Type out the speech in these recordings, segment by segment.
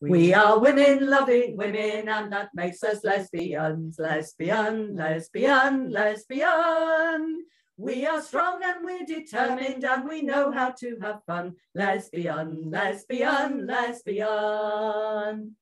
We are women loving women, and that makes us lesbians. Lesbian, lesbian, lesbian. We are strong and we're determined and we know how to have fun. Lesbian, lesbian, lesbian.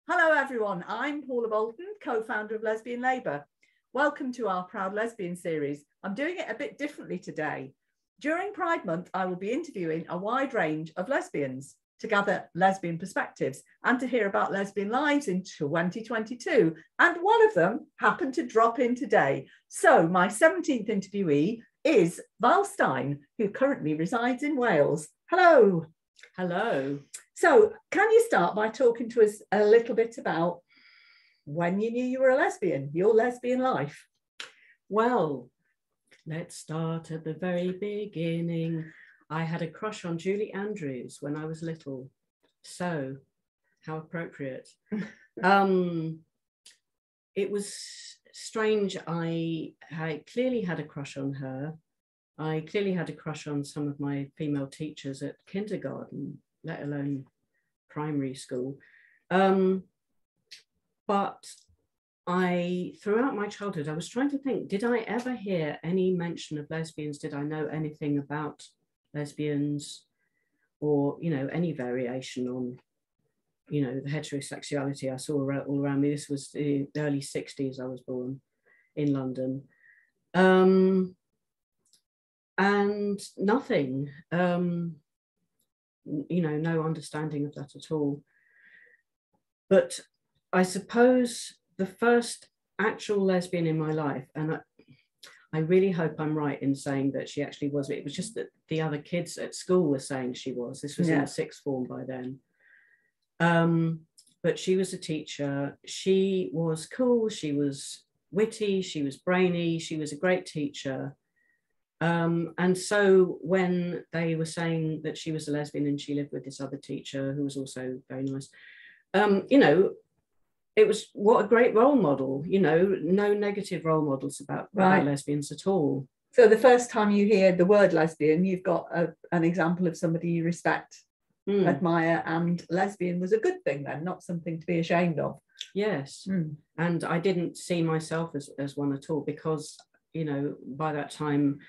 Hello everyone, I'm Paula Bolton, co-founder of Lesbian Labour. Welcome to our Proud Lesbian series. I'm doing it a bit differently today. During Pride Month, I will be interviewing a wide range of lesbians to gather lesbian perspectives and to hear about lesbian lives in 2022. And one of them happened to drop in today. So my 17th interviewee is Val Stein, who currently resides in Wales. Hello. Hello. So can you start by talking to us a little bit about when you knew you were a lesbian, your lesbian life? Well, let's start at the very beginning. I had a crush on Julie Andrews when I was little. So, how appropriate. It was strange. I clearly had a crush on her. I clearly had a crush on some of my female teachers at kindergarten, let alone primary school. But throughout my childhood, I was trying to think, did I ever hear any mention of lesbians? Did I know anything about lesbians, or any variation on the heterosexuality I saw all around me? This was the early 60s. I was born in London, and nothing, no understanding of that at all. But I suppose the first actual lesbian in my life, and I really hope I'm right in saying that she actually was. It was just that the other kids at school were saying she was. This was in the sixth form by then. But she was a teacher. She was cool. She was witty. She was brainy. She was a great teacher. And so when they were saying that she was a lesbian and she lived with this other teacher who was also very nice, it was, what a great role model, no negative role models about lesbians at all. So the first time you hear the word lesbian, you've got an example of somebody you respect, admire, and lesbian was a good thing then, not something to be ashamed of. Yes. And I didn't see myself as one at all, because, by that time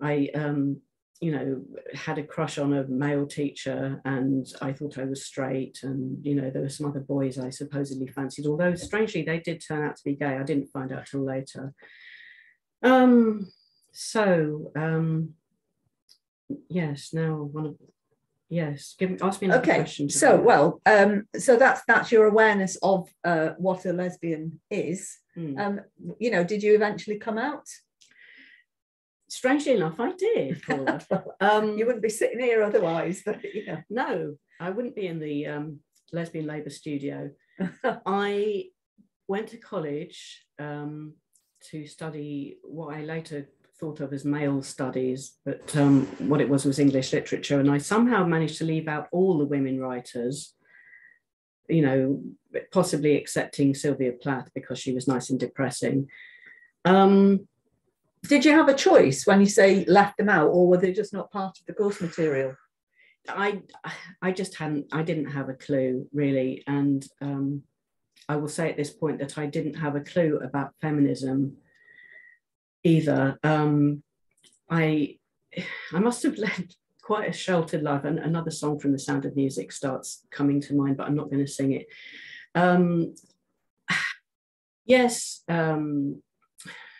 I, had a crush on a male teacher and I thought I was straight, and there were some other boys I supposedly fancied, although strangely they did turn out to be gay. I didn't find out till later. Yes, now ask me another question. So so that's your awareness of what a lesbian is. Did you eventually come out? Strangely enough, I did, Paula. You wouldn't be sitting here otherwise. No, I wouldn't be in the Lesbian Labour studio. I went to college to study what I later thought of as male studies, but what it was English literature. And I somehow managed to leave out all the women writers, possibly excepting Sylvia Plath because she was nice and depressing. Did you have a choice when you say left them out, or were they just not part of the course material? I didn't have a clue really. And I will say at this point that I didn't have a clue about feminism either. I must have led quite a sheltered life, and another song from The Sound of Music starts coming to mind, but I'm not going to sing it.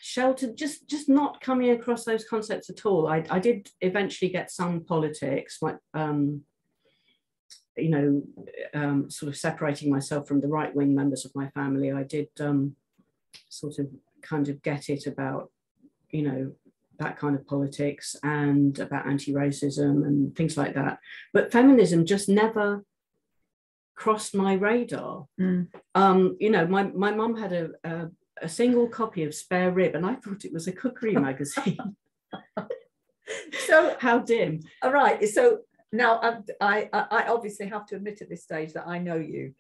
Sheltered, just not coming across those concepts at all. I did eventually get some politics, like sort of separating myself from the right-wing members of my family. I did sort of kind of get it about that kind of politics and about anti-racism and things like that, but feminism just never crossed my radar. My mum had a single copy of Spare Rib, and I thought it was a cookery magazine. So how dim. All right. So now I obviously have to admit at this stage that I know you,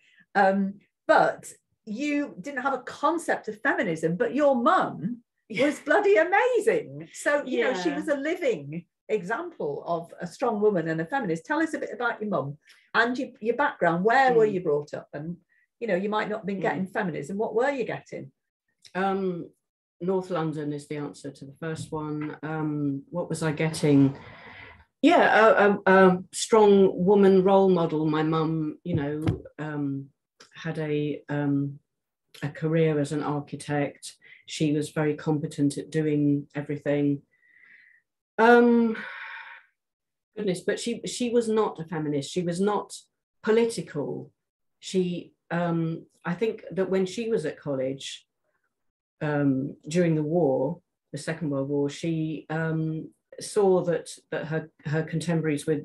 but you didn't have a concept of feminism, but your mum was bloody amazing. So, she was a living example of a strong woman and a feminist. Tell us a bit about your mum and your background. Where were you brought up? And, you know, you might not have been getting feminism. What were you getting? North London is the answer to the first one. What was I getting? Yeah, a strong woman role model. My mum, you know, had a career as an architect. She was very competent at doing everything. Goodness, but she was not a feminist. She was not political. She, I think that when she was at college during the war, the Second World War, she saw that her contemporaries were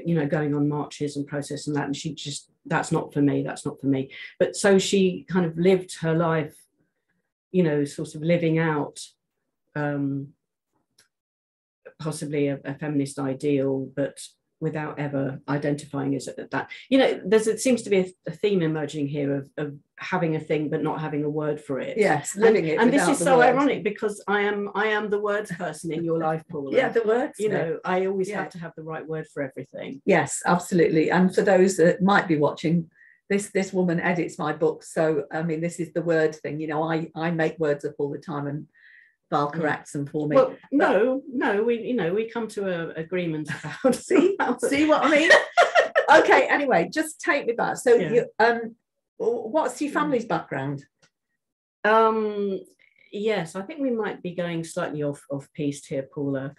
you know, going on marches and protests and that, and she just, that's not for me, that's not for me. But so she kind of lived her life, you know, sort of living out possibly a feminist ideal, but without ever identifying as that. You know, it seems to be a theme emerging here of having a thing but not having a word for it. Yes, living it. And this is so ironic because I am the words person in your life, Paula. Yeah, the words. You know, I always have to have the right word for everything. Yes, absolutely. And for those that might be watching, this woman edits my books, so I mean, this is the word thing. You know, I make words up all the time, and Val corrects them for me. Well, no, we come to an agreement about see what I mean. Okay, anyway, just take me back. So you what's your family's background? Yes, I think we might be going slightly off piste here, Paula,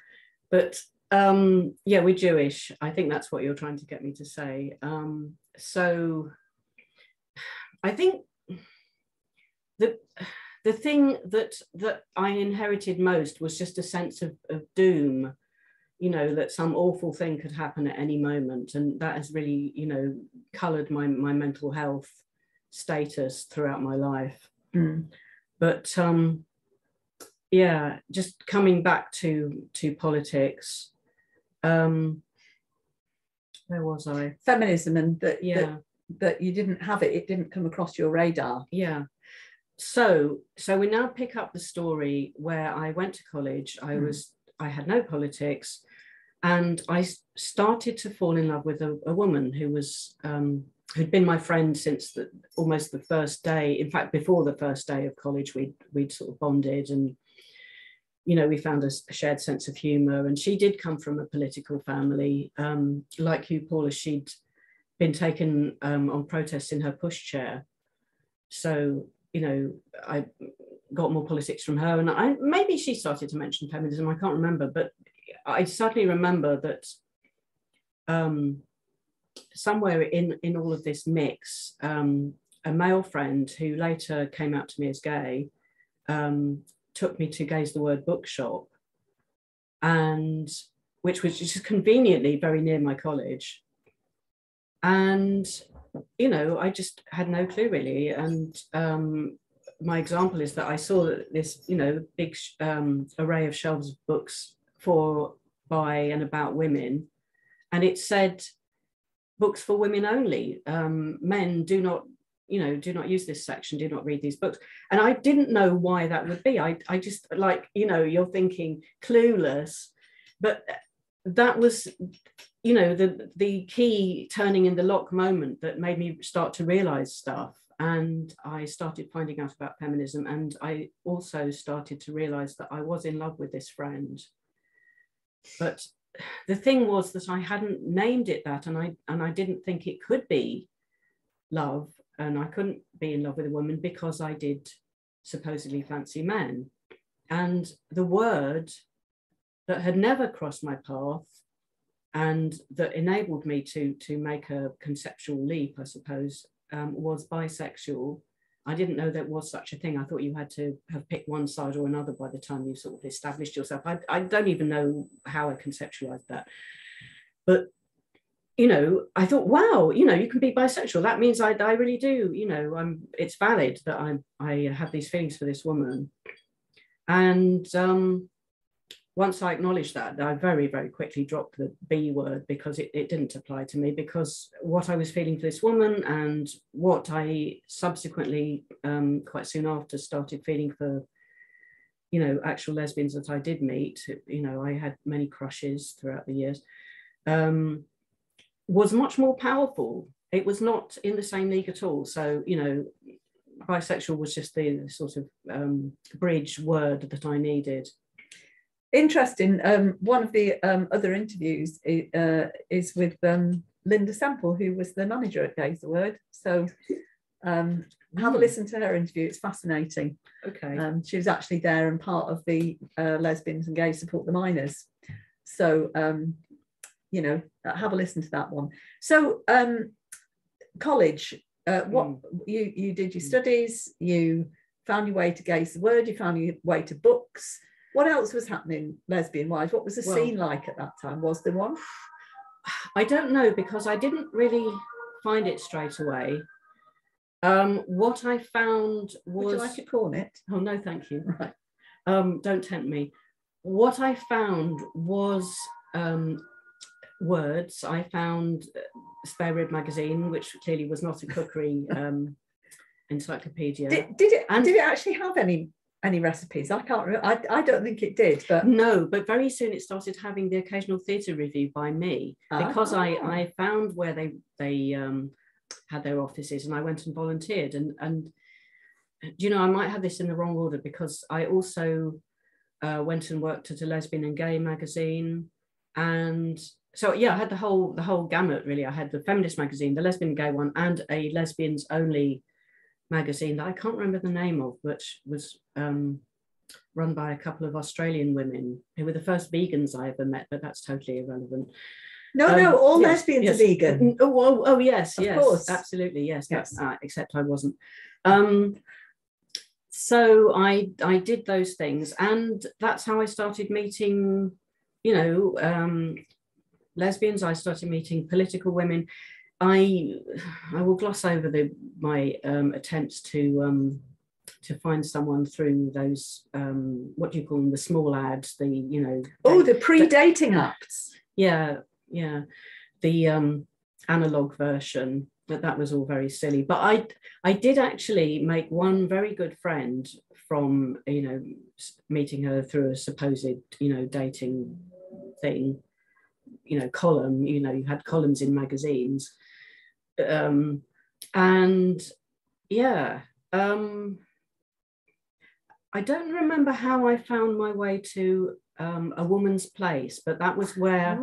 but yeah, we're Jewish. I think that's what you're trying to get me to say. So I think the thing that I inherited most was just a sense of doom, you know, that some awful thing could happen at any moment. And that has really, you know, colored my mental health status throughout my life. But yeah, just coming back to politics, where was I? Feminism, and that you didn't have it didn't come across your radar. Yeah. So we now pick up the story where I went to college. I had no politics, and I started to fall in love with a woman who was who'd been my friend since almost the first day. In fact, before the first day of college, we'd sort of bonded, and you know, we found a shared sense of humor. And she did come from a political family, like you, Paula. She'd been taken on protests in her pushchair, so you know, I got more politics from her, and maybe she started to mention feminism, I can't remember, but I certainly remember that somewhere in all of this mix, a male friend who later came out to me as gay took me to Gays the Word bookshop, and which was just conveniently very near my college. And you know, I just had no clue really. And my example is that I saw this, you know, big array of shelves of books for, by, and about women. And it said, books for women only. Men do not use this section, do not read these books. And I didn't know why that would be. I just, like, you know, you're thinking clueless, but that was, you know, the key turning in the lock moment that made me start to realize stuff. And I started finding out about feminism, and I also started to realize that I was in love with this friend. But the thing was that I hadn't named it that, and I didn't think it could be love, and I couldn't be in love with a woman because I did supposedly fancy men. And the word that had never crossed my path and that enabled me to make a conceptual leap, I suppose, was bisexual. I didn't know there was such a thing. I thought you had to have picked one side or another by the time you sort of established yourself. I don't even know how I conceptualized that. But, you know, I thought, wow, you know, you can be bisexual. That means I really do, you know, it's valid that I have these feelings for this woman. And once I acknowledged that, I very, very quickly dropped the B word because it didn't apply to me, because what I was feeling for this woman and what I subsequently, quite soon after, started feeling for, you know, actual lesbians that I did meet, you know, I had many crushes throughout the years, was much more powerful. It was not in the same league at all. So, you know, bisexual was just the sort of bridge word that I needed. Interesting. One of the other interviews is with Linda Semple, who was the manager at Gays the Word. So have a listen to her interview. It's fascinating. Okay. She was actually there and part of the Lesbians and Gays Support the Minors. So, you know, have a listen to that one. So college, what you did your studies, you found your way to Gays the Word, you found your way to books. What else was happening lesbian-wise? What was the scene like at that time? Was there one? I don't know, because I didn't really find it straight away. What I found was... Would you like a cornet? Oh, no, thank you. Right. Don't tempt me. What I found was words. I found Spare Rib magazine, which clearly was not a cookery encyclopedia. Did it actually have any recipes? I can't remember. I don't think it did, but no, but very soon it started having the occasional theatre review by me, because I found where they had their offices, and I went and volunteered, and you know, I might have this in the wrong order, because I also went and worked at a lesbian and gay magazine, and so yeah, I had the whole gamut really. I had the feminist magazine, the lesbian and gay one, and a lesbians only magazine that I can't remember the name of, which was run by a couple of Australian women who were the first vegans I ever met, but that's totally irrelevant. No, all lesbians are vegan. Oh, yes, of course, absolutely, yes. Except I wasn't. So I did those things, and that's how I started meeting, you know, lesbians. I started meeting political women. I will gloss over my attempts to find someone through those what do you call them, the small ads, the, you know, the pre-dating apps. Yeah, the analog version. That was all very silly, but I did actually make one very good friend from, you know, meeting her through a supposed, you know, dating thing, you know, column. You know, you had columns in magazines, and yeah, I don't remember how I found my way to A Woman's Place, but that was where,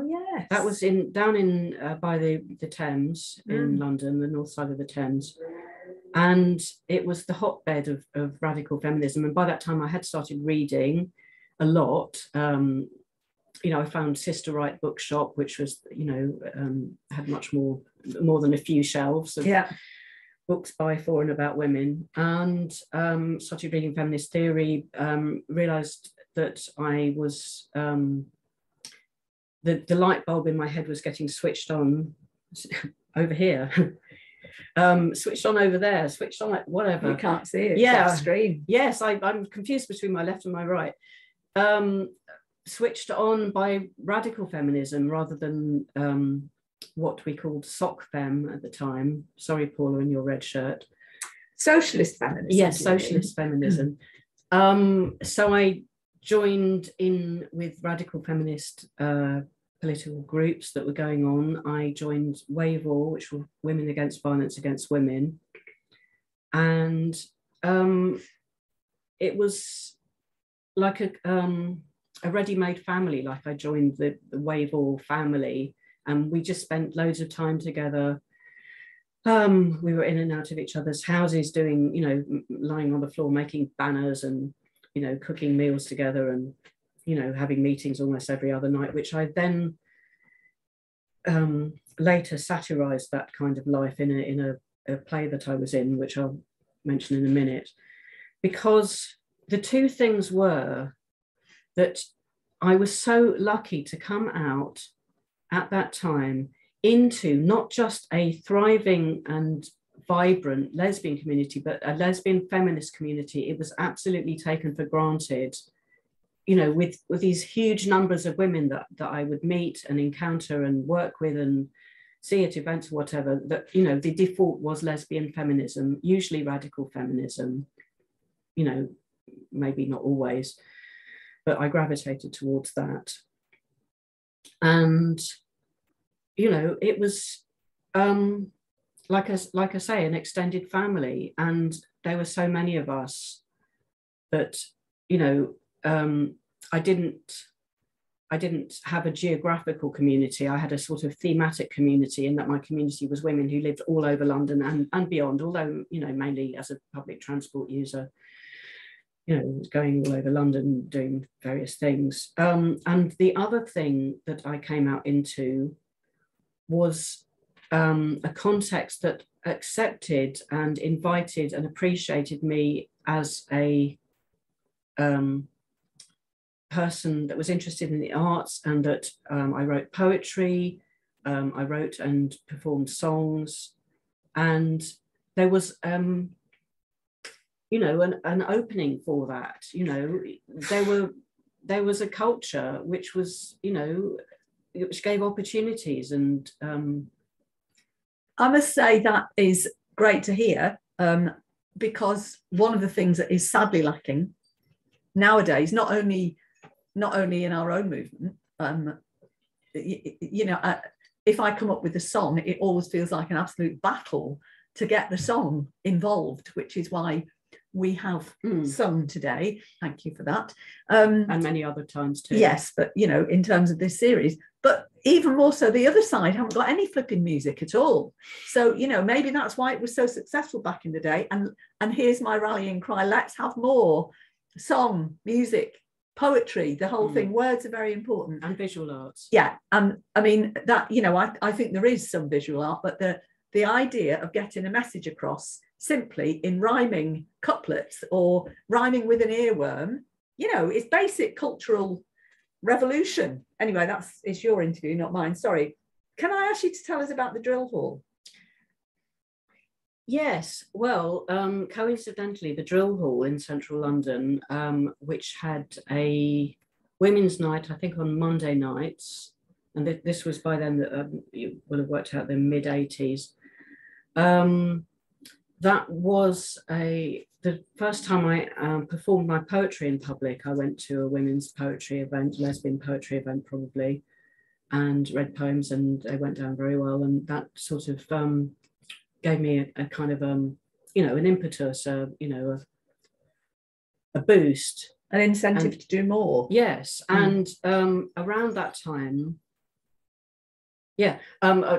that was down in by the Thames in London, the north side of the Thames, and it was the hotbed of radical feminism. And by that time I had started reading a lot. You know, I found Sister Right Bookshop, which was, you know, had much more than a few shelves of books by, for and about women, and started reading feminist theory, realized that I was, the light bulb in my head was getting switched on over here, switched on over there, switched on like whatever. You can't see it. Yeah, it's screen. Yes, I'm confused between my left and my right. Switched on by radical feminism rather than what we called sock fem at the time. Sorry, Paula, in your red shirt. Socialist feminism. Yes, socialist feminism. So I joined in with radical feminist political groups that were going on. I joined WAVOR, which were Women Against Violence Against Women. And it was like a ready-made family. Like, I joined the WAVOR family, and we just spent loads of time together. We were in and out of each other's houses doing, you know, lying on the floor, making banners and, you know, cooking meals together, and, you know, having meetings almost every other night, which I then later satirized that kind of life in a play that I was in, which I'll mention in a minute, because the two things were that I was so lucky to come out at that time into not just a thriving and vibrant lesbian community, but a lesbian feminist community. It was absolutely taken for granted, you know, with these huge numbers of women that I would meet and encounter and work with and see at events or whatever, that, you know, the default was lesbian feminism, usually radical feminism, you know, maybe not always. but I gravitated towards that. And, you know, it was, like I say, an extended family. And there were so many of us that, you know, I didn't have a geographical community. I had a sort of thematic community, in that my community was women who lived all over London and beyond, although, you know, mainly as a public transport user, you know, going all over London doing various things. And the other thing that I came out into was a context that accepted and invited and appreciated me as a person that was interested in the arts, and that I wrote poetry, I wrote and performed songs, and there was, you know, an opening for that. You know, there was a culture which was, you know, which gave opportunities, and I must say that is great to hear, because one of the things that is sadly lacking nowadays, not only in our own movement, you know, if I come up with a song, it always feels like an absolute battle to get the song involved, which is why we have sung today. Thank you for that. And many other times too. Yes, but, you know, in terms of this series, but even more so, the other side haven't got any flipping music at all. So, you know, maybe that's why it was so successful back in the day. And here's my rallying cry: let's have more song, music, poetry, the whole thing. Words are very important. And visual arts. Yeah. And I mean, that, you know, I think there is some visual art, but the idea of getting a message across simply in rhyming couplets or rhyming with an earworm, you know, it's basic cultural revolution. Anyway, it's your interview, not mine. Sorry. Can I ask you to tell us about the drill hall? Yes, well, coincidentally, the Drill Hall in central London, which had a women's night, I think on Monday nights, and this was by then, you will have worked out the mid-80s. That was the first time I performed my poetry in public. I went to a women's poetry event, lesbian poetry event probably, and read poems, and they went down very well. And that sort of gave me a kind of, you know, an impetus, you know, a boost. An incentive to do more. Yes, and around that time, yeah,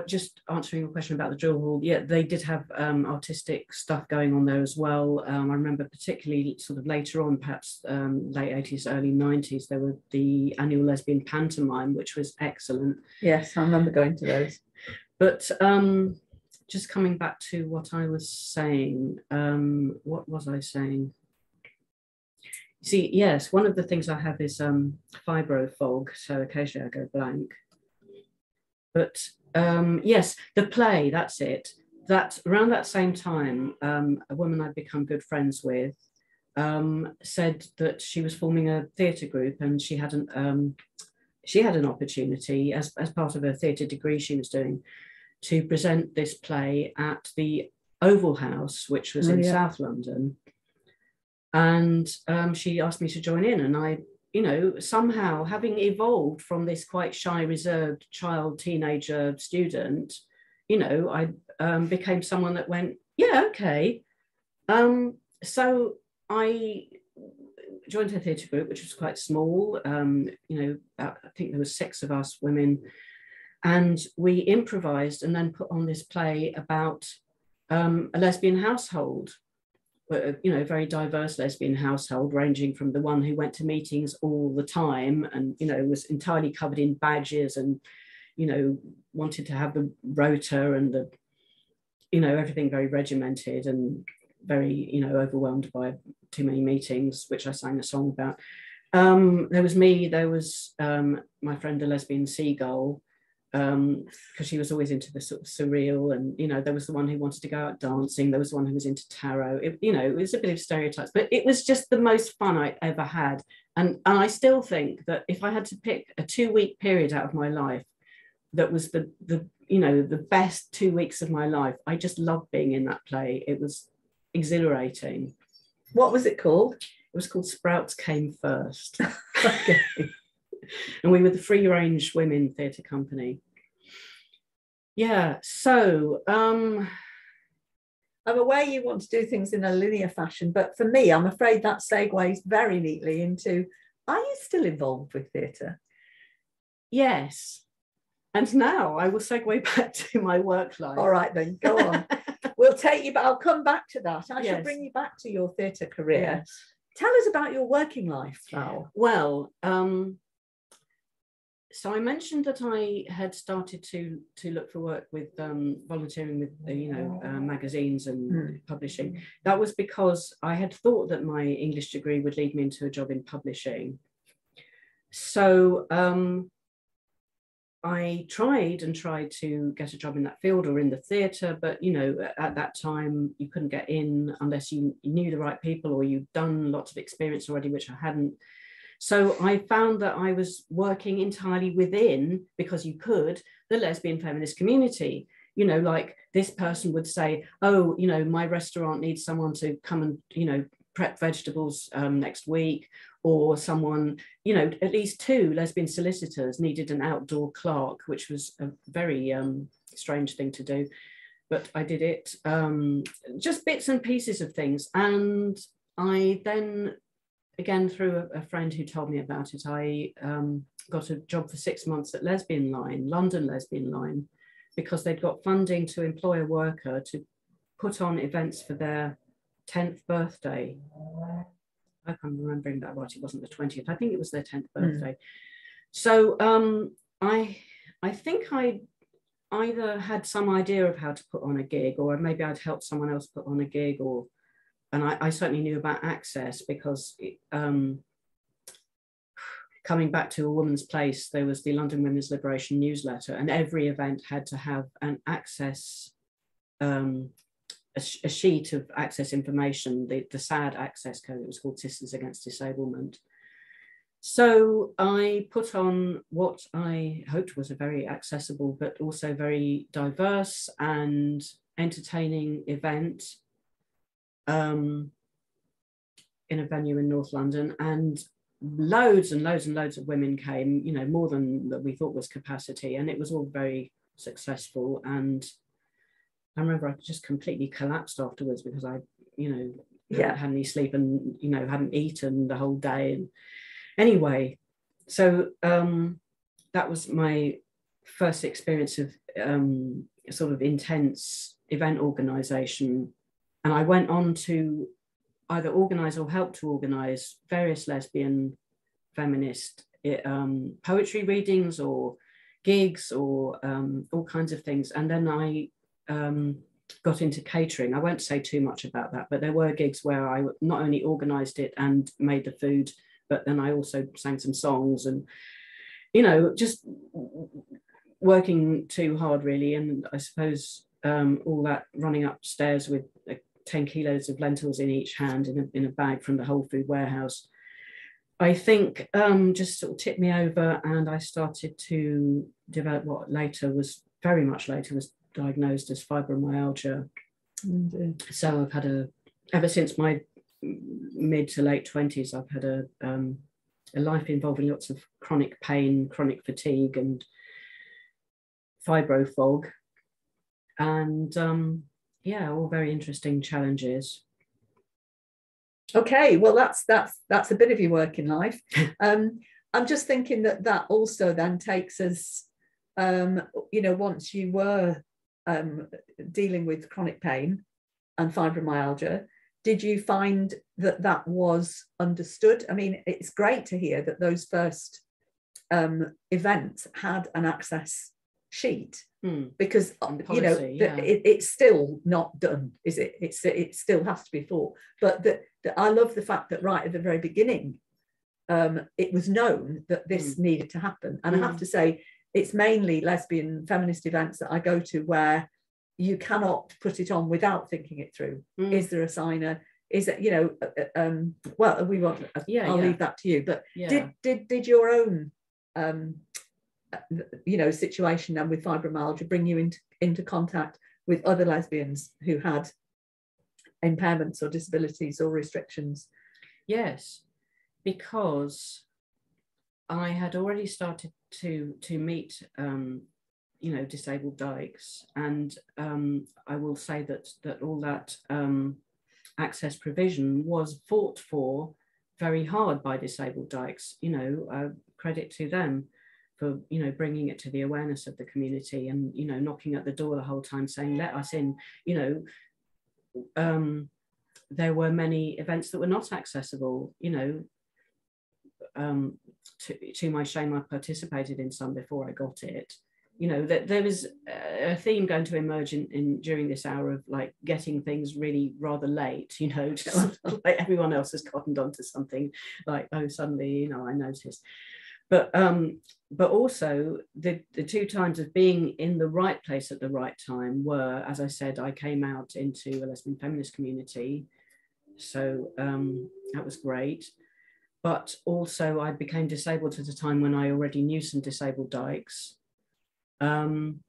just answering your question about the Drill Hall, yeah, they did have artistic stuff going on there as well. I remember particularly sort of later on, perhaps late 80s, early 90s, there were the annual Lesbian pantomime, which was excellent. Yes, I remember going to those. But just coming back to what I was saying, what was I saying? See, yes, one of the things I have is fibro fog, so occasionally I go blank. But yes, the play, that's it. That around that same time, a woman I'd become good friends with said that she was forming a theatre group, and she had an opportunity as part of her theatre degree she was doing to present this play at the Oval House, which was in South London. And she asked me to join in, and I, you know, somehow having evolved from this quite shy, reserved child, teenager, student, you know, I became someone that went, yeah, okay. So I joined her theatre group, which was quite small. You know, I think there were 6 of us women, and we improvised and then put on this play about a lesbian household. You know, a very diverse lesbian household, ranging from the one who went to meetings all the time and, you know, was entirely covered in badges and, you know, wanted to have the rota and the, you know, everything very regimented and very, you know, overwhelmed by too many meetings, which I sang a song about. There was me, there was my friend, the lesbian seagull, because she was always into the sort of surreal, and, you know, there was the one who wanted to go out dancing, there was the one who was into tarot. You know, it was a bit of stereotypes, but it was just the most fun I ever had. And I still think that if I had to pick a 2-week period out of my life that was the you know, the best 2 weeks of my life, I just loved being in that play. It was exhilarating. What was it called? It was called Sprouts Came First. Okay. And we were the Free Range Women Theatre Company. Yeah, so I'm aware you want to do things in a linear fashion, but for me, I'm afraid that segues very neatly into, are you still involved with theatre? yes. And now I will segue back to my work life. All right, then, go on. We'll take you, but I'll come back to that. I shall bring you back to your theatre career. Yes. Tell us about your working life, Val. Well, so I mentioned that I had started to look for work with volunteering with magazines and publishing. That was because I had thought that my English degree would lead me into a job in publishing. So I tried to get a job in that field or in the theatre, but at that time you couldn't get in unless you knew the right people or you'd done lots of experience already, which I hadn't. So I found that I was working entirely within, because you could, the lesbian feminist community. Like this person would say, oh, my restaurant needs someone to come and, prep vegetables next week, or someone, at least 2 lesbian solicitors needed an outdoor clerk, which was a very strange thing to do. But I did it, just bits and pieces of things. And I then, again, through a friend who told me about it, I got a job for 6 months at Lesbian Line, London Lesbian Line, because they'd got funding to employ a worker to put on events for their 10th birthday. I hope I'm remembering that right. It wasn't the 20th. I think it was their 10th birthday. So I think I either had some idea of how to put on a gig, or maybe I'd helped someone else put on a gig, and I certainly knew about Access, because coming back to A Woman's Place, there was the London Women's Liberation newsletter, and every event had to have an Access, a sheet of Access information, the SAD Access code. It was called Sisters Against Disablement. So I put on what I hoped was a very accessible but also very diverse and entertaining event in a venue in North London, and loads and loads and loads of women came, more than that we thought was capacity, and it was all very successful. And I remember I just completely collapsed afterwards, because I hadn't had any sleep and hadn't eaten the whole day. And anyway, so that was my first experience of sort of intense event organisation. And I went on to either organise or help to organise various lesbian feminist poetry readings or gigs or all kinds of things. And then I got into catering. I won't say too much about that, but there were gigs where I not only organised it and made the food, but then I also sang some songs, and just working too hard, really. And I suppose all that running upstairs with 10 kilos of lentils in each hand in a bag from the Whole Food Warehouse, I think just sort of tipped me over, and I started to develop what very much later was diagnosed as fibromyalgia. So I've had ever since my mid to late 20s, I've had a life involving lots of chronic pain, chronic fatigue, and fibro-fog, and all very interesting challenges. Okay, well, that's a bit of your working life. I'm just thinking that also then takes us, once you were dealing with chronic pain and fibromyalgia, did you find that was understood? I mean, it's great to hear that those first events had an Access sheet, because policy, it's still not done, is it? It still has to be fought. But I love the fact that right at the very beginning, it was known that this needed to happen. And I have to say, it's mainly lesbian feminist events that I go to where you cannot put it on without thinking it through. Is there a signer? Is it, well, we want, I'll leave that to you. But did your own, situation then with fibromyalgia bring you into contact with other lesbians who had impairments or disabilities or restrictions? Yes, because I had already started to meet, you know, disabled dykes, and I will say that all that access provision was fought for very hard by disabled dykes. You know, credit to them for, you know, bringing it to the awareness of the community, and, you know, knocking at the door the whole time saying, let us in. You know, there were many events that were not accessible, you know. To my shame, I participated in some before I got it. You know, that there was a theme going to emerge in during this hour of like getting things really rather late, you know, just like everyone else has cottoned onto something, like, oh, suddenly, you know, I noticed. But also the two times of being in the right place at the right time were, as I said, I came out into a lesbian feminist community, so that was great. But also I became disabled at a time when I already knew some disabled dykes. And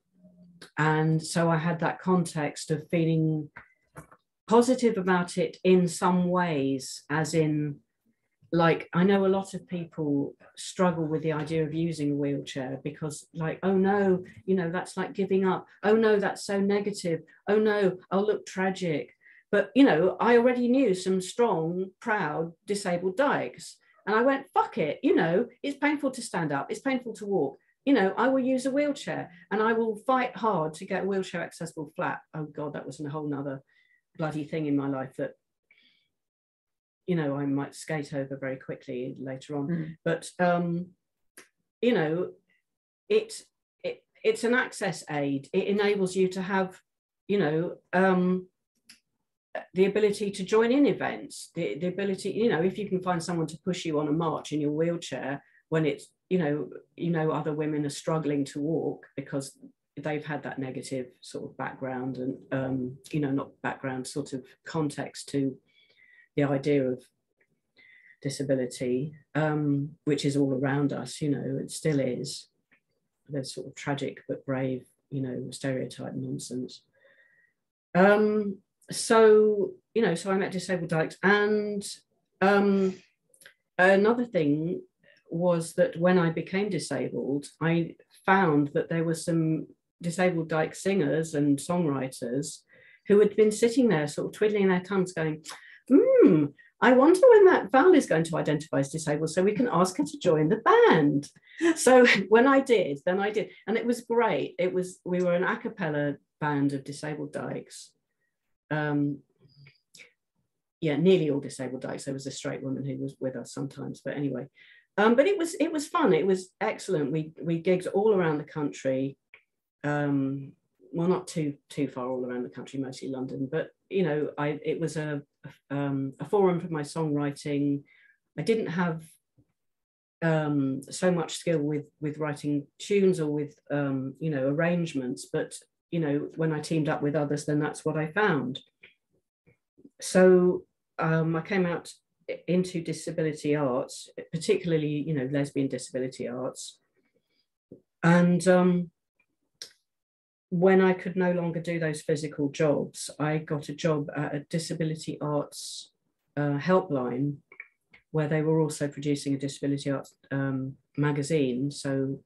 so I had that context of feeling positive about it in some ways, as in, like, I know a lot of people struggle with the idea of using a wheelchair because, like, oh no, you know, that's like giving up. Oh no, that's so negative. Oh no, I'll look tragic. But, you know, I already knew some strong, proud, disabled dykes. And I went, fuck it, you know, it's painful to stand up, it's painful to walk. You know, I will use a wheelchair and I will fight hard to get a wheelchair accessible flat. Oh God, that was a whole nother bloody thing in my life that, you know, I might skate over very quickly later on. But, you know, it's an access aid. It enables you to have, you know, the ability to join in events, the ability, you know, if you can find someone to push you on a march in your wheelchair when it's, you know, other women are struggling to walk because they've had that negative sort of background and, you know, not background, sort of context to the idea of disability, which is all around us, you know, it still is. There's sort of tragic but brave, you know, stereotype nonsense. So, you know, so I met disabled dykes, and another thing was that when I became disabled, I found that there were some disabled dyke singers and songwriters who had been sitting there sort of twiddling their tongues going, I wonder when that Val is going to identify as disabled so we can ask her to join the band. So when I did, then I did. And it was great. We were an a cappella band of disabled dykes. Yeah, nearly all disabled dykes. There was a straight woman who was with us sometimes, but anyway. But it was fun. It was excellent. We gigged all around the country. Well, not too far all around the country, mostly London. But you know, it was a forum for my songwriting. I didn't have so much skill with writing tunes or with you know, arrangements, but you know, when I teamed up with others, then that's what I found. So I came out into disability arts, particularly, you know, lesbian disability arts. And when I could no longer do those physical jobs, I got a job at a disability arts helpline, where they were also producing a disability arts magazine. So,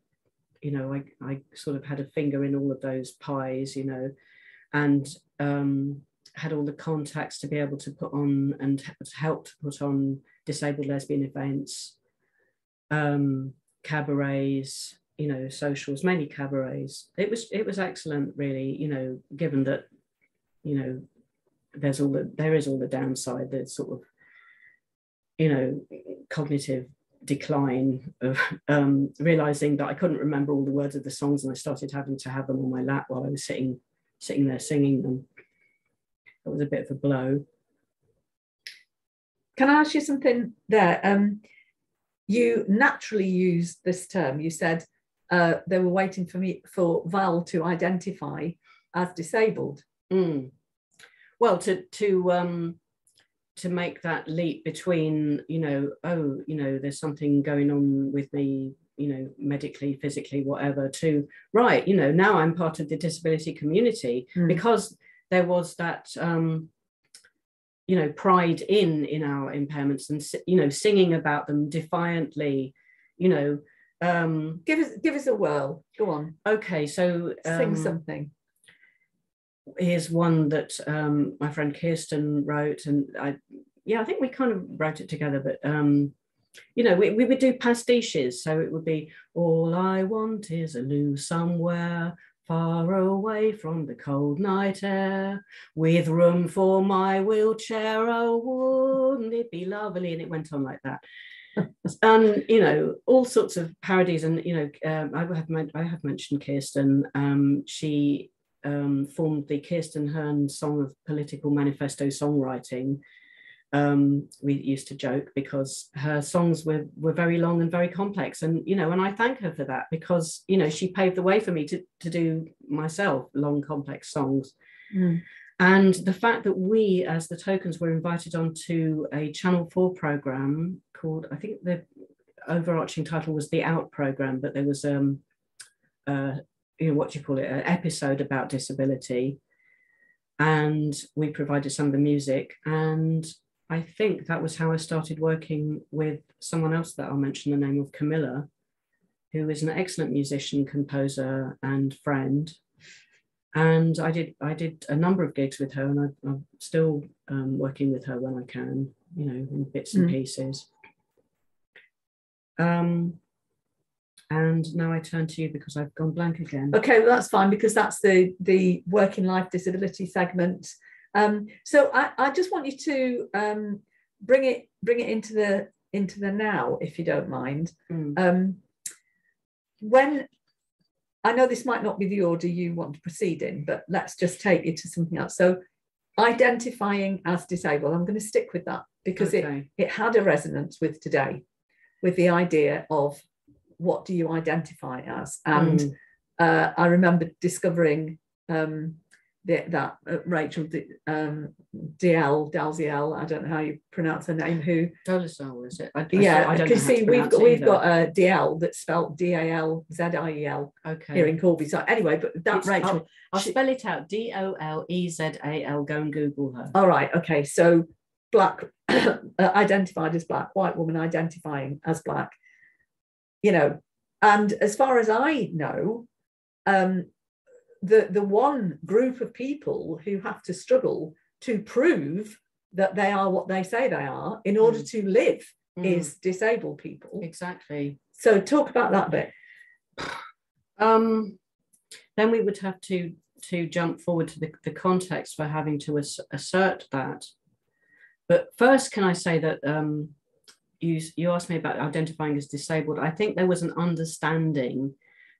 you know, I sort of had a finger in all of those pies, you know, and had all the contacts to be able to put on and help to put on disabled lesbian events, cabarets, you know, socials, mainly cabarets. It was excellent, really, you know, given that, you know, there is all the downside, the sort of, you know, cognitive decline of realizing that I couldn't remember all the words of the songs, and I started having to have them on my lap while I was sitting there singing them. That was a bit of a blow. Can I ask you something there? You naturally used this term. You said they were waiting for Val to identify as disabled. Well, to make that leap between, you know, oh, you know, there's something going on with me, you know, medically, physically, whatever, to, right, you know, now I'm part of the disability community, because there was that, you know, pride in our impairments, and, you know, singing about them defiantly, you know. Give us a whirl. Go on. Okay, so sing something. Here's one that my friend Kirsten wrote, and I think we kind of wrote it together, but you know, we would do pastiches. So it would be, all I want is a loo somewhere far away from the cold night air, with room for my wheelchair. Oh, wouldn't it be lovely? And it went on like that. And you know, all sorts of parodies. And you know, I have mentioned Kirsten. She formed the Kirsten Hearn Song of Political Manifesto Songwriting. We used to joke because her songs were very long and very complex, and you know, and I thank her for that, because you know, she paved the way for me to do myself long complex songs. And the fact that we as the Tokens were invited onto a Channel 4 program called, I think the overarching title was the Out program, but there was you know, what do you call it, an episode about disability, and we provided some of the music. And I think that was how I started working with someone else that I'll mention the name of, Camilla, who is an excellent musician, composer and friend. And I did a number of gigs with her, and I'm still working with her when I can, you know, in bits and pieces. And now I turn to you because I've gone blank again. Okay, well, that's fine, because that's the working life disability segment. So I just want you to bring it into the now, if you don't mind. When I know this might not be the order you want to proceed in, but let's just take it to something else. So identifying as disabled, I'm going to stick with that, because it had a resonance with today, with the idea of what do you identify as. And I remember discovering that Rachel Dalziel, I don't know how you pronounce her name, who Dolezal, is it? Because see, we've got a DL that's spelled DALZIEL here in Corby. So anyway, but that Rachel, I'll spell it out, DOLEZAL. Go and Google her. All right, okay. So black, identified as black, white woman identifying as black, you know. And as far as I know, the one group of people who have to struggle to prove that they are what they say they are in order to live is disabled people. Exactly. So talk about that bit. Then we would have to jump forward to the context for having to assert that. But first, can I say that you asked me about identifying as disabled. I think there was an understanding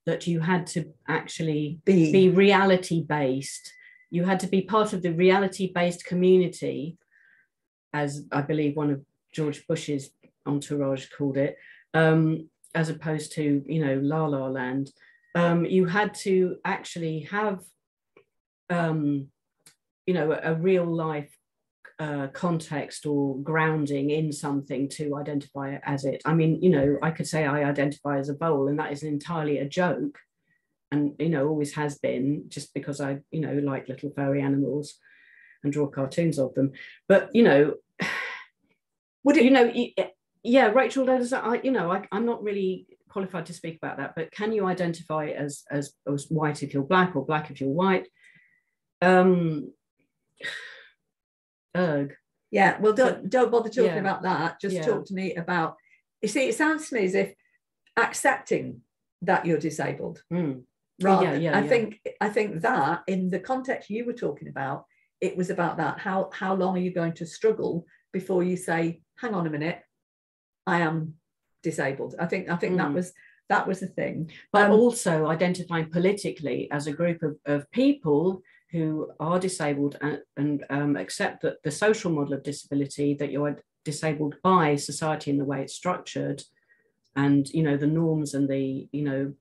that you had to actually be reality-based. You had to be part of the reality-based community, as I believe one of George Bush's entourage called it, as opposed to, you know, La La Land. You had to actually have, you know, a real life context or grounding in something to identify it as it. I mean, you know, I could say I identify as a vole, and that is entirely a joke, and you know, always has been, just because I, you know, like little furry animals and draw cartoons of them. But you know, would it, you know, yeah, Rachel, you know, I'm not really qualified to speak about that, but can you identify as white if you're black, or black if you're white? Yeah, well, don't bother talking about that. Just talk to me about, you see, it sounds to me as if accepting that you're disabled. I think that in the context you were talking about, it was about that. How long are you going to struggle before you say, hang on a minute, I am disabled? I think that was the thing. But also identifying politically as a group of people who are disabled and accept that the social model of disability, that you're disabled by society in the way it's structured, and you know, the norms and the, you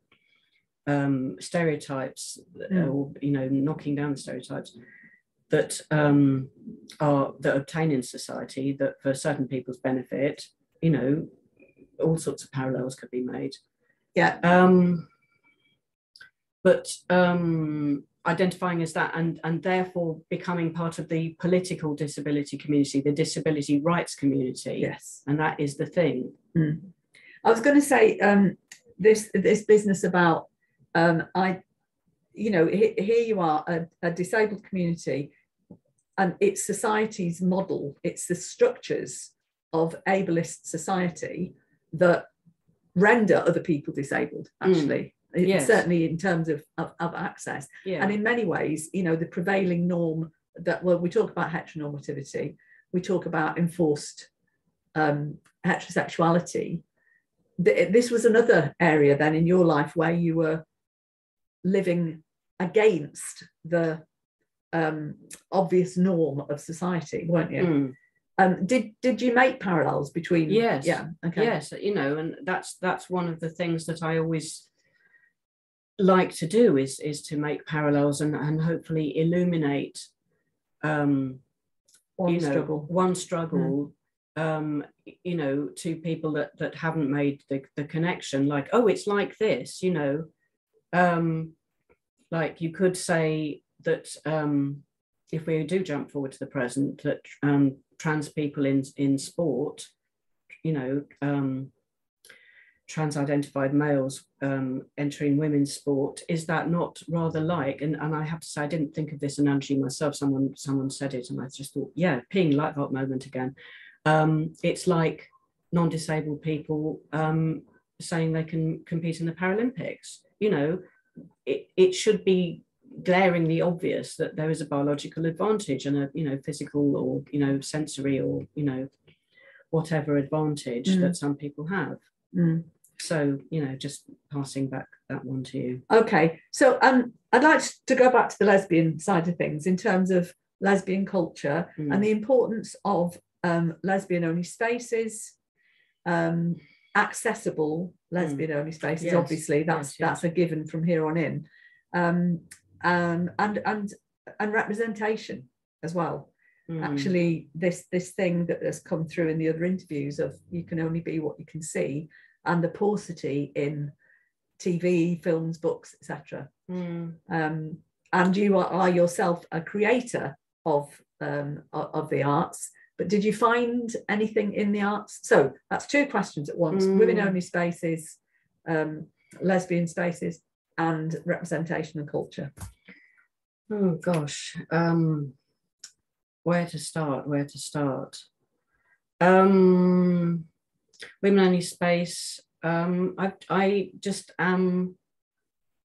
know, stereotypes, or you know, knocking down the stereotypes that obtain in society, that for certain people's benefit, you know, all sorts of parallels could be made. But identifying as that, and therefore becoming part of the political disability community, the disability rights community. Yes. And that is the thing. I was going to say this business about here you are, a disabled community, and it's society's model. It's the structures of ableist society that render other people disabled, actually. Yes. Certainly in terms of access. Yeah. And in many ways, the prevailing norm that, well, we talk about heteronormativity, we talk about enforced heterosexuality. This was another area then in your life where you were living against the obvious norm of society, weren't you? Did you make parallels between? Yes. Yeah. Okay. Yes. And that's one of the things that I always like to do is to make parallels and hopefully illuminate one struggle to people that haven't made the connection, like, oh, it's like this, like you could say that if we do jump forward to the present, that trans people in sport, trans-identified males entering women's sport, is that not rather like, and I have to say, I didn't think of this analogy myself, someone said it, and I just thought, yeah, peeing light bulb moment again. It's like non-disabled people saying they can compete in the Paralympics. It should be glaringly obvious that there is a biological advantage and a physical or sensory or whatever advantage that some people have. So just passing back that one to you. Okay, so I'd like to go back to the lesbian side of things in terms of lesbian culture and the importance of lesbian only spaces, accessible lesbian only spaces. Yes. Obviously that's a given from here on in, and representation as well. Actually, this thing that has come through in the other interviews of you can only be what you can see, and the paucity in TV, films, books, etc. And you are yourself a creator of the arts, but did you find anything in the arts? So that's two questions at once: women-only spaces, lesbian spaces, and representation and culture. Oh gosh, where to start? Women-only space. I just am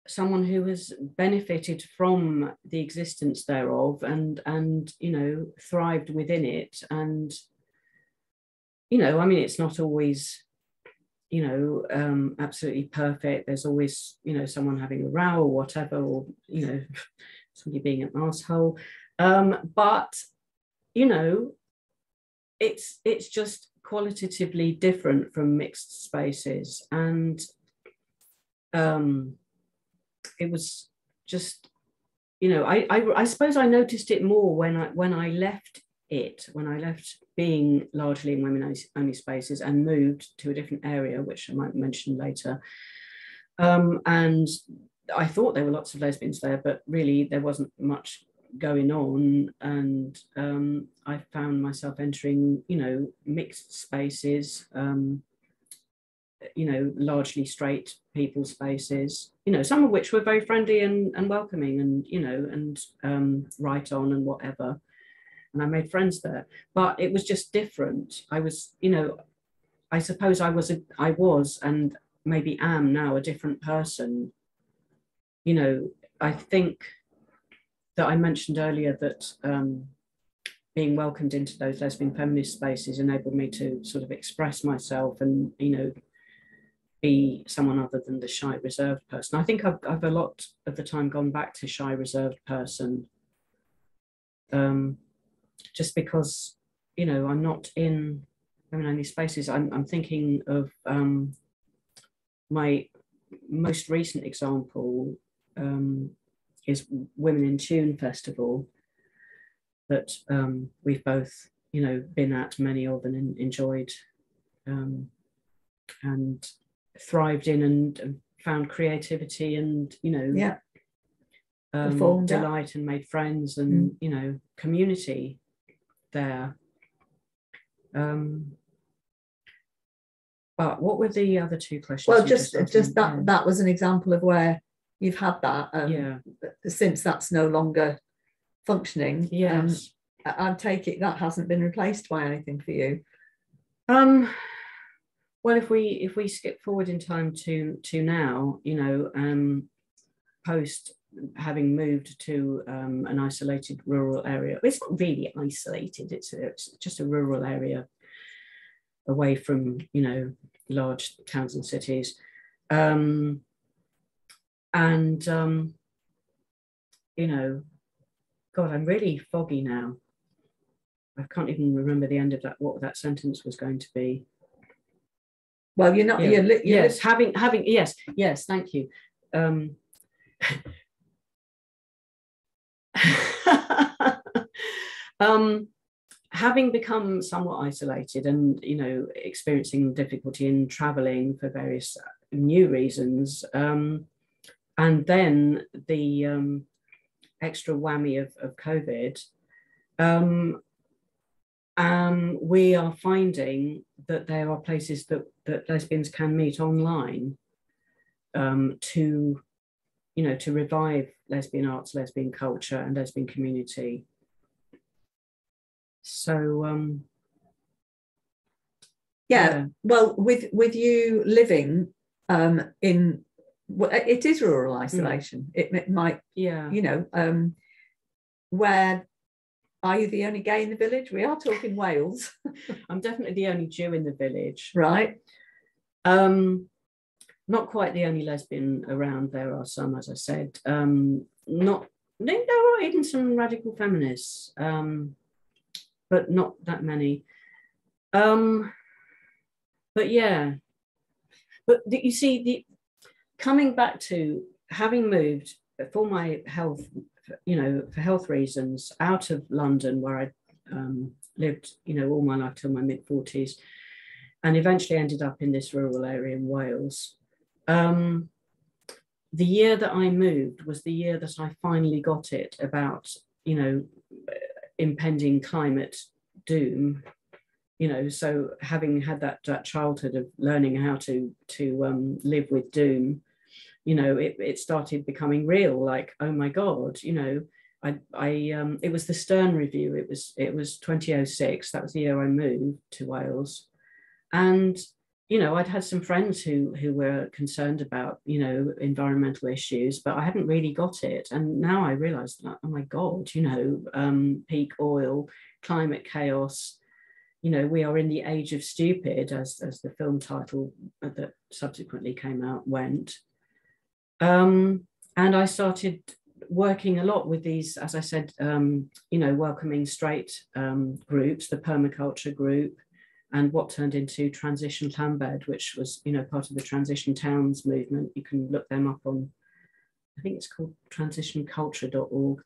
someone who has benefited from the existence thereof and thrived within it. And it's not always absolutely perfect. There's always someone having a row or whatever, or somebody being an asshole. But it's just qualitatively different from mixed spaces, and it was just I suppose I noticed it more when I left being largely in women only spaces and moved to a different area, which I might mention later, and I thought there were lots of lesbians there, but really there wasn't much going on, and I found myself entering mixed spaces, largely straight people spaces, some of which were very friendly and welcoming and right on and whatever, and I made friends there, but it was just different. I was I suppose I was and maybe am now a different person. I think that I mentioned earlier that being welcomed into those lesbian feminist spaces enabled me to sort of express myself and, be someone other than the shy, reserved person. I think I've a lot of the time gone back to shy, reserved person, just because, I'm not in women-only spaces. I'm thinking of my most recent example, is Women in Tune Festival that we've both, been at, many of, and enjoyed, and thrived in, and found creativity and, delight and made friends and, community there. But what were the other two questions? Well, just that was an example of where you've had that. Since that's no longer functioning. Yes. I take it that hasn't been replaced by anything for you. Well, if we skip forward in time to now, post having moved to an isolated rural area. It's not really isolated. It's just a rural area away from, large towns and cities. God, I'm really foggy now. I can't even remember the end of what that sentence was going to be. Well, you're not. Yeah. Yes, having. Yes. Thank you. Having become somewhat isolated and experiencing difficulty in traveling for various new reasons, and then the extra whammy of COVID, we are finding that there are places that lesbians can meet online to revive lesbian arts, lesbian culture, and lesbian community. So well, with you living in, it is rural isolation. It might, where are you the only gay in the village? We are talking Wales. I'm definitely the only Jew in the village. Right. Not quite the only lesbian around. There are some, as I said. There are even some radical feminists, but not that many. But yeah. But you see, coming back to having moved for my health, for health reasons, out of London, where I lived, all my life till my mid-40s, and eventually ended up in this rural area in Wales. The year that I moved was the year that I finally got it about, impending climate doom. So having had that childhood of learning how to live with doom, it started becoming real. Like, oh my God, it was the Stern Review. It was 2006. That was the year I moved to Wales, and I'd had some friends who were concerned about environmental issues, but I hadn't really got it. And now I realised that, oh my God, peak oil, climate chaos. We are in the age of stupid, as the film title that subsequently came out went. And I started working a lot with these, as I said, welcoming straight groups, the permaculture group, and what turned into Transition Llanbed, which was, part of the Transition Towns movement. You can look them up on, I think it's called transitionculture.org.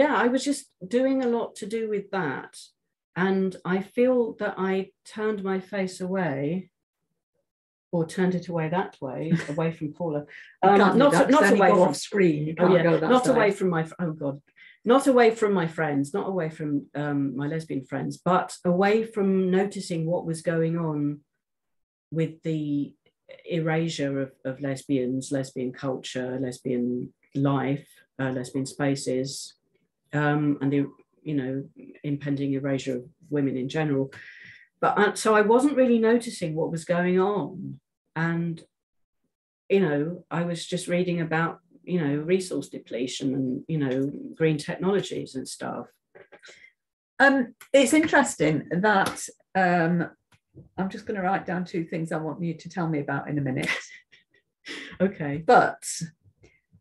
I was just doing a lot to do with that. And I feel that I turned my face away, or turned it away that way, away from Paula. Not away from screen. You can't go that not side. Away from my, oh God, not away from my friends, not away from my lesbian friends, but away from noticing what was going on with the erasure of lesbians, lesbian culture, lesbian life, lesbian spaces, and the impending erasure of women in general. But so I wasn't really noticing what was going on, and I was just reading about resource depletion and green technologies and stuff. It's interesting that I'm just going to write down two things I want you to tell me about in a minute. Okay. But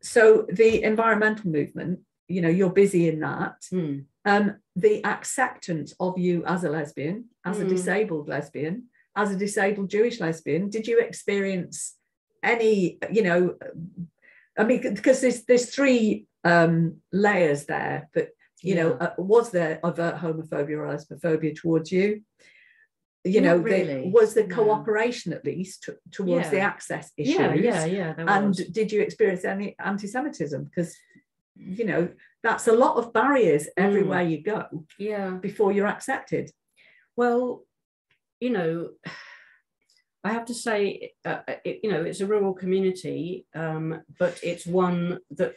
so the environmental movement, you're busy in that. The acceptance of you as a lesbian, as a disabled lesbian, as a disabled Jewish lesbian, did you experience any, because there's three layers there, but, was there overt homophobia or lesbophobia towards you? Really. Was there cooperation at least towards the access issues? And did you experience any anti-Semitism? Because that's a lot of barriers everywhere you go before you're accepted. Well, you know, I have to say, you know, it's a rural community, but it's one that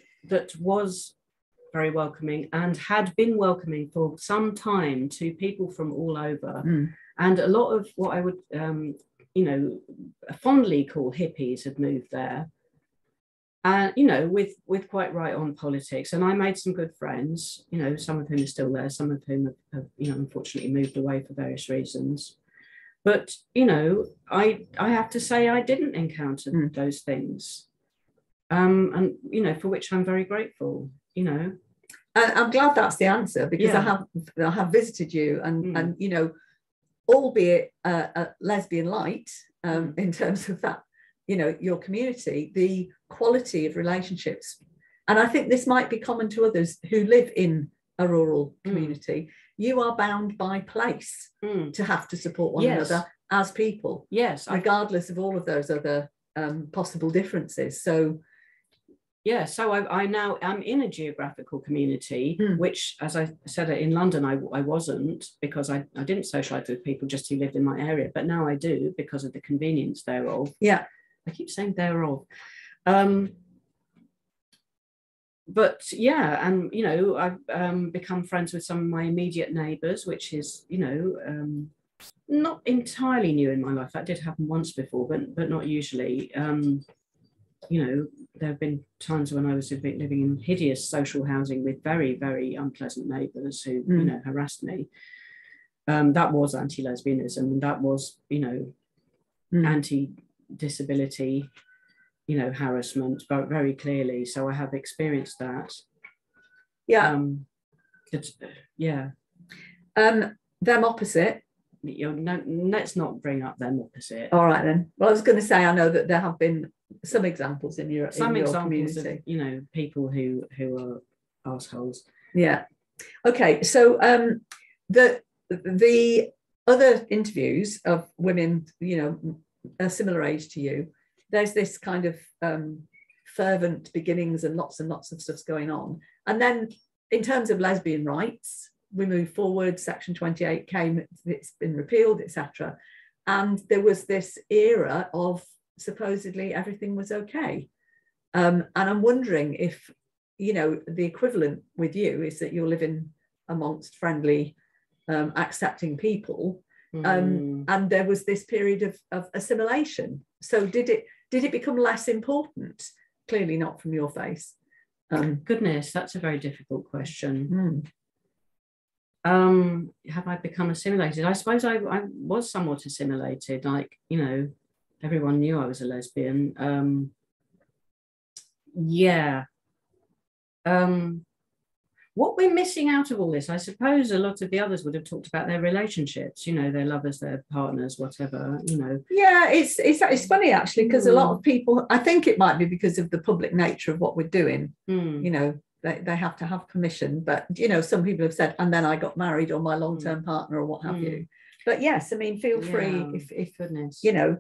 was very welcoming and had been welcoming for some time to people from all over. And a lot of what I would, you know, fondly call hippies had moved there. And, you know, with quite right on politics. And I made some good friends, you know, some of whom are still there, some of whom have you know, unfortunately moved away for various reasons. But, you know, I have to say I didn't encounter those things. And, you know, for which I'm very grateful, you know. And I'm glad that's the answer, because I have visited you and you know, albeit a lesbian light in terms of that, you know, your community, the quality of relationships. And I think this might be common to others who live in a rural community. You are bound by place to have to support one another as people. Yes. Regardless of all of those other possible differences. So, yeah, so I now am in a geographical community, which, as I said, in London, I wasn't, because I didn't socialise with people just who lived in my area, but now I do because of the convenience thereof. Yeah. I keep saying thereof. But yeah, and, you know, I've become friends with some of my immediate neighbours, which is, you know, not entirely new in my life. That did happen once before, but not usually. You know, there have been times when I was living in hideous social housing with very, very unpleasant neighbours who, you know, harassed me. That was anti-lesbianism, and that was, you know, anti-disability, you know, harassment, but very clearly. So I have experienced that. Yeah. Yeah. Them opposite. You know, let's not bring up them opposite. All right then. Well, I was going to say, I know that there have been some examples in your examples community of, you know, people who are assholes. Yeah. Okay. So the other interviews of women, you know, a similar age to you, there's this kind of fervent beginnings and lots of stuff's going on. And then in terms of lesbian rights, we move forward, Section 28 came, it's been repealed, etc. And there was this era of supposedly everything was okay. And I'm wondering if, you know, the equivalent with you is that you're living amongst friendly, accepting people. And there was this period of assimilation. So did it become less important? Clearly not from your face. Goodness, that's a very difficult question. Have I become assimilated? I suppose I was somewhat assimilated. Like, you know, everyone knew I was a lesbian. Yeah. What we're missing out of all this, I suppose a lot of the others would have talked about their relationships, you know, their lovers, their partners, whatever, you know. Yeah, it's funny actually, because a lot of people, I think it might be because of the public nature of what we're doing, you know, they have to have permission, but, you know, some people have said, and then I got married, or my long-term partner, or what have you. But yes, I mean, feel free if goodness, you know,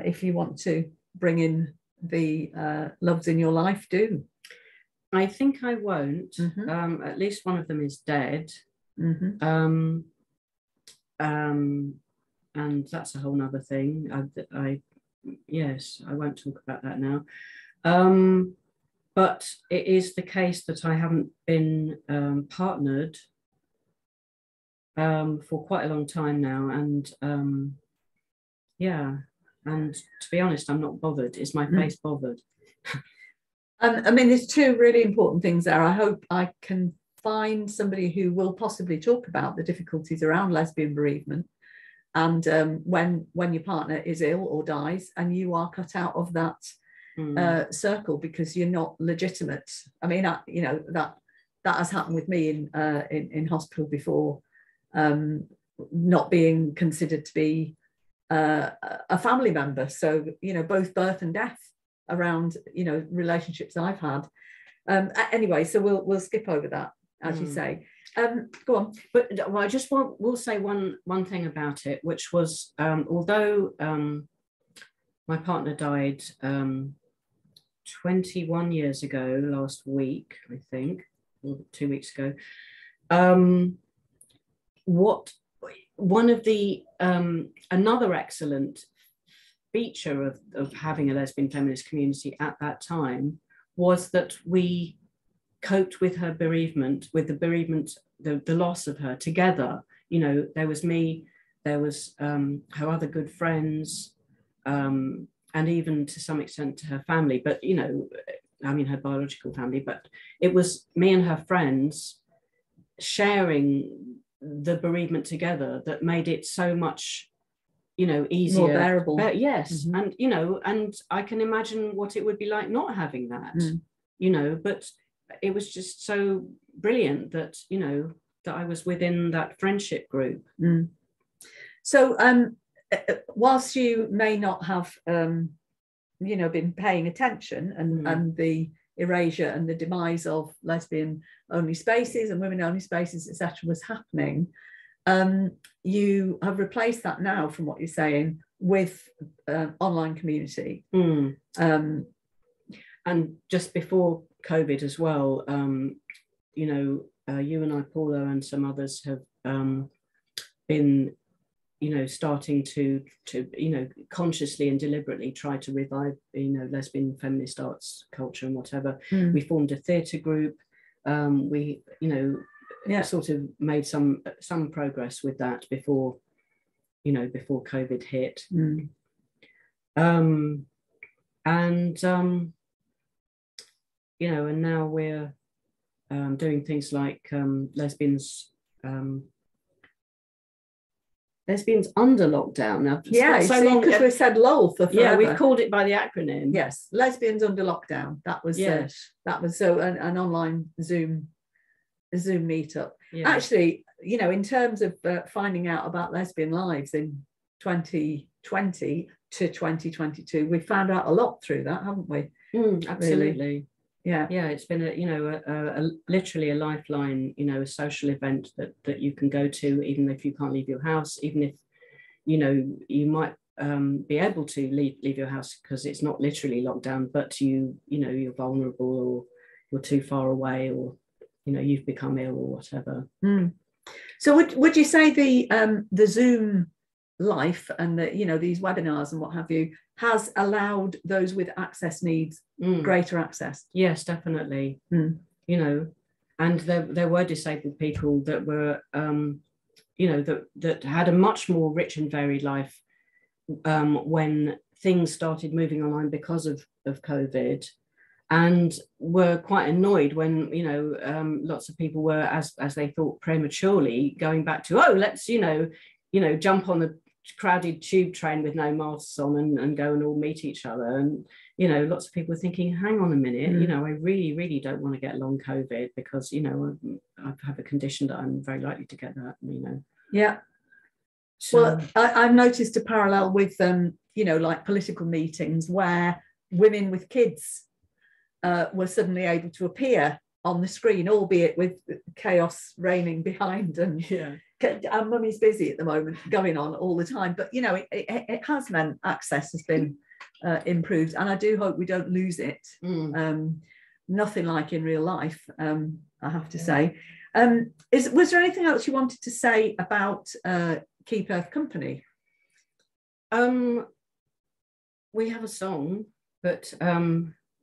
if you want to bring in the loves in your life, do. I think I won't. At least one of them is dead. And that's a whole nother thing. Yes, I won't talk about that now. But it is the case that I haven't been partnered for quite a long time now. And yeah, and to be honest, I'm not bothered. Is my face bothered? I mean, there's two really important things there. I hope I can find somebody who will possibly talk about the difficulties around lesbian bereavement, and when your partner is ill or dies and you are cut out of that circle because you're not legitimate. I mean, you know, that has happened with me in hospital before, not being considered to be a family member. So, you know, both birth and death around, you know, relationships I've had. Anyway, so we'll skip over that, as you say. Go on. But well, I just will say one thing about it, which was although my partner died 21 years ago last week, I think, or 2 weeks ago, what one of the another excellent feature of having a lesbian feminist community at that time was that we coped with her bereavement, with the loss of her together. You know, there was me, there was her other good friends, and even to some extent to her family, but, you know, I mean, her biological family, but it was me and her friends sharing the bereavement together that made it so much, you know, easier, more bearable. Yes. And, you know, and I can imagine what it would be like not having that, you know, but it was just so brilliant that, you know, that I was within that friendship group. So whilst you may not have, you know, been paying attention and the erasure and the demise of lesbian only spaces and women only spaces, etc., was happening, you have replaced that now, from what you're saying, with online community. And just before COVID as well, you know, you and I, Paula, and some others have been, you know, starting to you know, consciously and deliberately try to revive, you know, lesbian feminist arts culture and whatever. We formed a theatre group. We, you know, sort of made some progress with that before, you know, before COVID hit. You know, and now we're doing things like lesbians under lockdown. Now, because we said LOL for forever. Yeah, we've called it by the acronym. Yes, lesbians under lockdown. That was so an online Zoom meetup. Actually, you know, in terms of finding out about lesbian lives in 2020 to 2022, we found out a lot through that, haven't we? Absolutely. Really? Yeah, it's been a, you know, literally a lifeline, you know, a social event that you can go to even if you can't leave your house, even if, you know, you might be able to leave your house because it's not literally locked down, but you know, you're vulnerable, or you're too far away, or, you know, you've become ill or whatever. So would you say the Zoom life and the, you know, these webinars and what have you has allowed those with access needs greater access? Yes, definitely. You know, and there were disabled people that were you know, that had a much more rich and varied life when things started moving online because of COVID, and were quite annoyed when, you know, lots of people were, as they thought, prematurely going back to, oh, let's, you know, jump on the crowded tube train with no masks on and go and all meet each other. And, you know, lots of people were thinking, hang on a minute, you know, I really, really don't want to get long COVID because, you know, I have a condition that I'm very likely to get that, you know. Yeah. So, well, I've noticed a parallel with, you know, like political meetings where women with kids were suddenly able to appear on the screen, albeit with chaos reigning behind. And our mummy's busy at the moment, going on all the time. But, you know, it has meant access has been improved. And I do hope we don't lose it. Nothing like in real life, I have to say. Was there anything else you wanted to say about Keep Earth Company? We have a song, but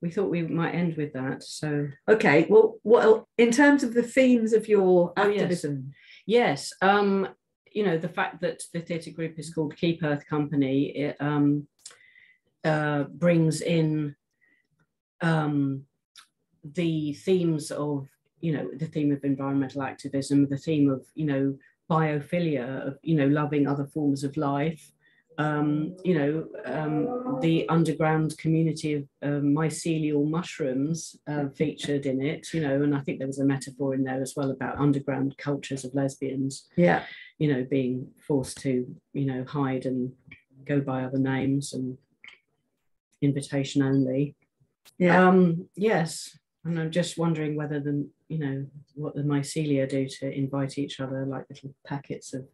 we thought we might end with that. So okay, well, in terms of the themes of your activism, yes, you know, the fact that the theatre group is called Keep Earth Company, it brings in the themes of, you know, the theme of environmental activism, the theme of, you know, biophilia, of, you know, loving other forms of life. You know, the underground community of mycelial mushrooms featured in it, you know, and I think there was a metaphor in there as well about underground cultures of lesbians, you know, being forced to, you know, hide and go by other names and invitation only. Yes, and I'm just wondering whether you know, what the mycelia do to invite each other, like little packets of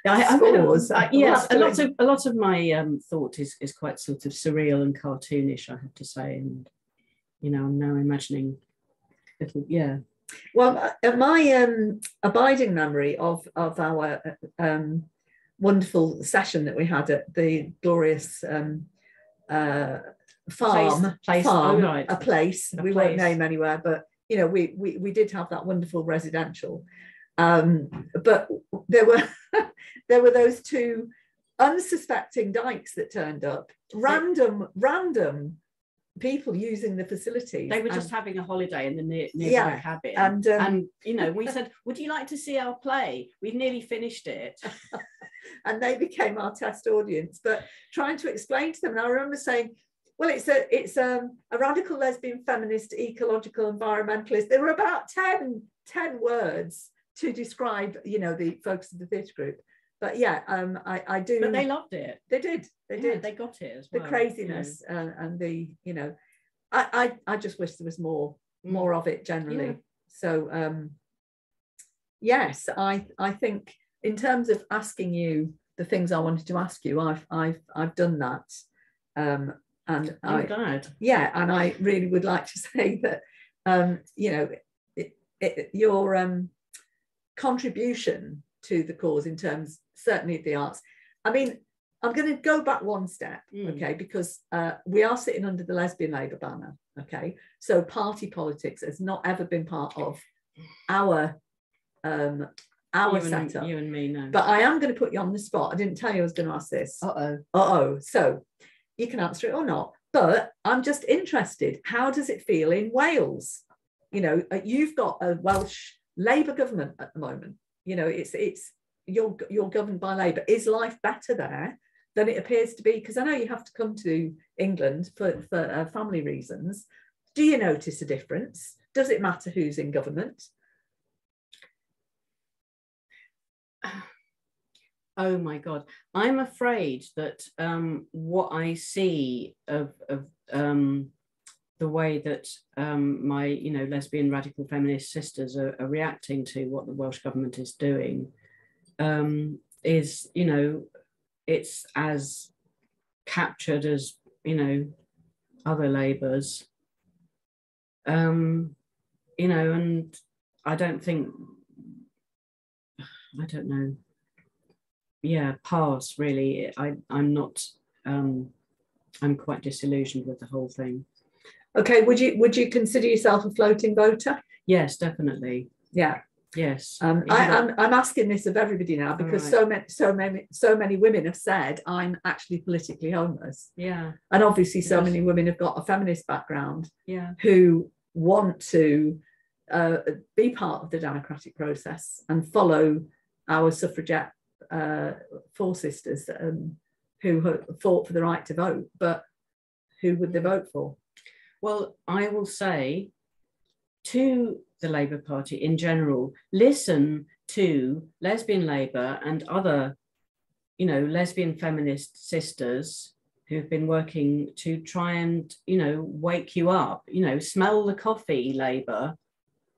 spores. Yes, a lot of my thought is quite sort of surreal and cartoonish, I have to say, and, you know, I'm now imagining little, Well, my abiding memory of our wonderful session that we had at the glorious farm, Oh, right. a place. We won't name anywhere, but you know, we did have that wonderful residential. But there were there were those two unsuspecting dykes that turned up, random people using the facilities. They were just having a holiday in the nearby cabin, and you know, we said, would you like to see our play? We'd nearly finished it. And they became our test audience, but trying to explain to them, and I remember saying, well, it's a radical lesbian feminist ecological environmentalist. There were about 10 words to describe, you know, the focus of the theatre group. But yeah, I do. But they loved it. They did. They did. They got it as well. The craziness and the, you know, I just wish there was more of it generally. Yeah. So yes, I think in terms of asking you the things I wanted to ask you, I've done that. And I'm glad. Yeah, and I really would like to say that you know, your contribution to the cause in terms certainly of the arts. I mean, I'm going to go back one step, okay, because we are sitting under the Lesbian Labour banner, okay, so party politics has not ever been part of our setup. You and me, no. But I am going to put you on the spot. I didn't tell you I was going to ask this. So you can answer it or not, but I'm just interested, how does it feel in Wales? You know, you've got a Welsh Labour government at the moment. You know, you're governed by Labour. Is life better there than it appears to be? Because I know you have to come to England for family reasons. Do you notice a difference? Does it matter who's in government? Oh my God, I'm afraid that what I see of the way that my, you know, lesbian radical feminist sisters are reacting to what the Welsh government is doing is, you know, it's as captured as, you know, other Labours, you know, and I don't know. Yeah, pass, really. I'm not, I'm quite disillusioned with the whole thing. Okay, would you consider yourself a floating voter? Yes, definitely. Yeah. Yes. I'm asking this of everybody now because right. so many women have said I'm actually politically homeless. Yeah. And obviously so many women have got a feminist background. Yeah. Who want to be part of the democratic process and follow our suffragette four sisters who fought for the right to vote, but who would they vote for? Well, I will say to the Labour Party in general, listen to Lesbian Labour and other, you know, lesbian feminist sisters who've been working to try and, you know, wake you up, you know, smell the coffee, Labour,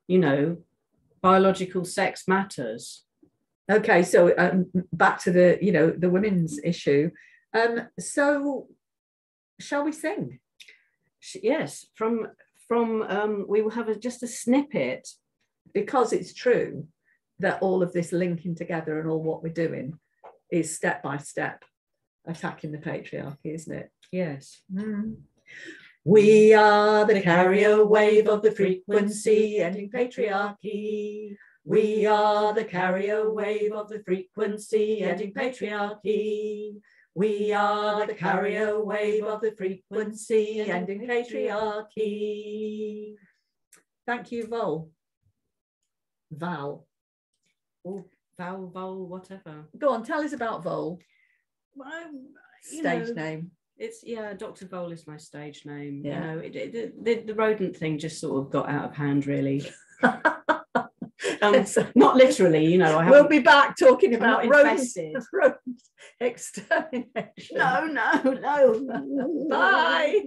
you know, biological sex matters. Okay, so back to the, you know, the women's issue. So shall we sing? Yes, from we will have just a snippet. Because it's true that all of this linking together and all what we're doing is step by step attacking the patriarchy, isn't it? Yes. We are the carrier wave of the frequency ending patriarchy. We are the carrier wave of the frequency ending patriarchy. We are the carrier wave of the frequency ending patriarchy. Thank you, Val. Oh, Vol, whatever. Go on, tell us about Vol. Well, stage name. It's, yeah, Dr. Vol is my stage name. Yeah. You know, the rodent thing just sort of got out of hand, really. Not literally, you know. We'll be back talking about rodent extermination. No. Bye.